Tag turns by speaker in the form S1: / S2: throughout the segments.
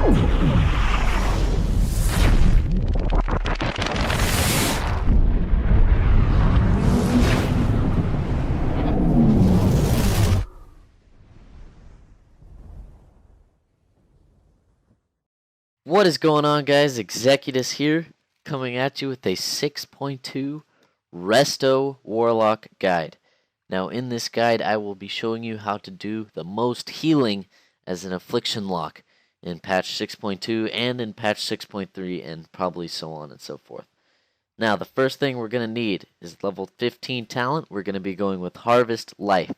S1: What is going on, guys? Executus here, coming at you with a 6.2 Resto Warlock guide. Now, in this guide, I will be showing you how to do the most healing as an Affliction Lock in patch 6.2 and in patch 6.3, and probably so on and so forth. Now, the first thing we're going to need is level 15 talent. We're going to be going with Harvest Life.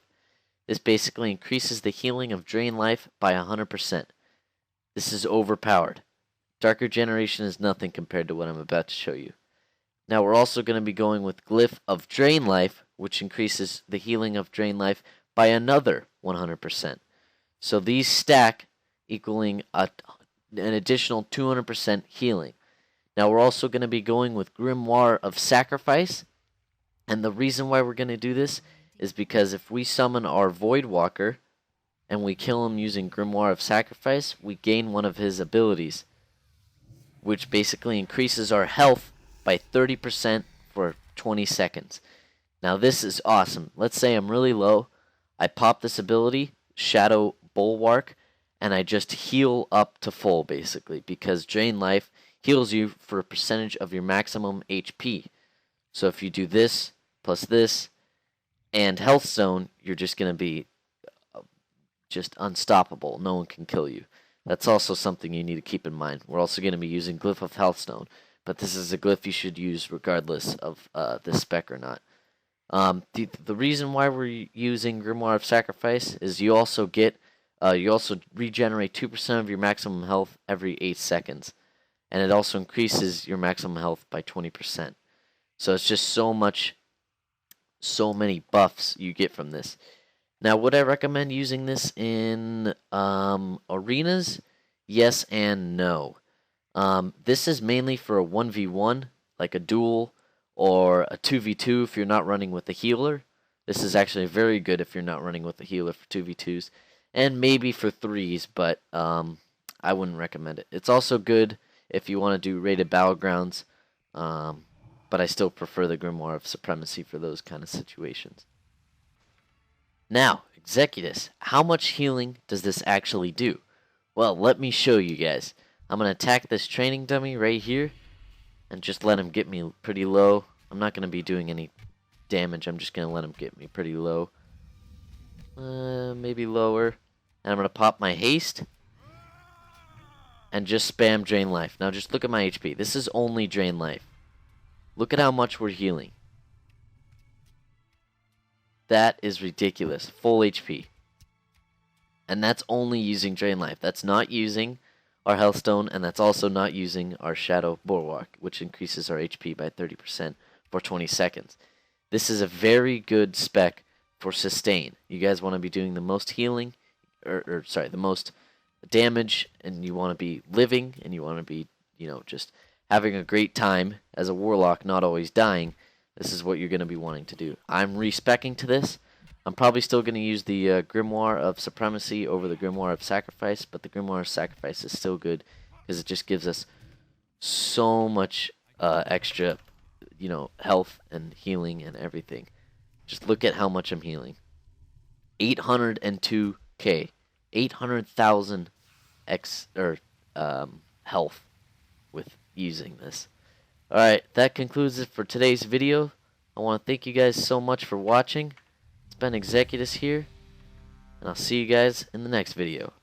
S1: This basically increases the healing of Drain Life by 100%. This is overpowered. Darker Generation is nothing compared to what I'm about to show you. Now we're also going to be going with Glyph of Drain Life, which increases the healing of Drain Life by another 100%. So these stack, equaling an additional 200% healing. Now we're also going to be going with Grimoire of Sacrifice, and the reason why we're going to do this is because if we summon our Voidwalker and we kill him using Grimoire of Sacrifice, we gain one of his abilities, which basically increases our health by 30% for 20 seconds. Now this is awesome. Let's say I'm really low. I pop this ability, Shadow Bulwark, and I just heal up to full, basically, because Drain Life heals you for a percentage of your maximum HP. So if you do this, plus this, and Health Zone, you're just going to be just unstoppable. No one can kill you. That's also something you need to keep in mind. We're also going to be using Glyph of Healthstone, but this is a glyph you should use regardless of this spec or not. The reason why we're using Grimoire of Sacrifice is you also regenerate 2% of your maximum health every 8 seconds, and it also increases your maximum health by 20%. So it's just so many buffs you get from this. Now, would I recommend using this in arenas? Yes and no. This is mainly for a 1v1, like a duel, or a 2v2 if you're not running with a healer. This is actually very good if you're not running with a healer for 2v2s, and maybe for 3s, but I wouldn't recommend it. It's also good if you want to do rated battlegrounds, but I still prefer the Grimoire of Supremacy for those kind of situations. Now, Executus, how much healing does this actually do? Well, let me show you guys. I'm going to attack this training dummy right here and just let him get me pretty low. I'm not going to be doing any damage. I'm just going to let him get me pretty low. Maybe lower. And I'm going to pop my haste and just spam Drain Life. Now just look at my HP. This is only Drain Life. Look at how much we're healing. That is ridiculous. Full HP. And that's only using Drain Life. That's not using our Health Stone, and that's also not using our Shadow Bulwark, which increases our HP by 30% for 20 seconds. This is a very good spec for sustain. You guys want to be doing the most healing, the most damage, and you want to be living, and you want to be, just having a great time as a Warlock, not always dying. This is what you're going to be wanting to do. I'm respecking to this. I'm probably still going to use the Grimoire of Supremacy over the Grimoire of Sacrifice, but the Grimoire of Sacrifice is still good because it just gives us so much extra, health and healing and everything. Just look at how much I'm healing. 802k, 800,000 health with using this. Alright, that concludes it for today's video. I want to thank you guys so much for watching. It's been Executus here, and I'll see you guys in the next video.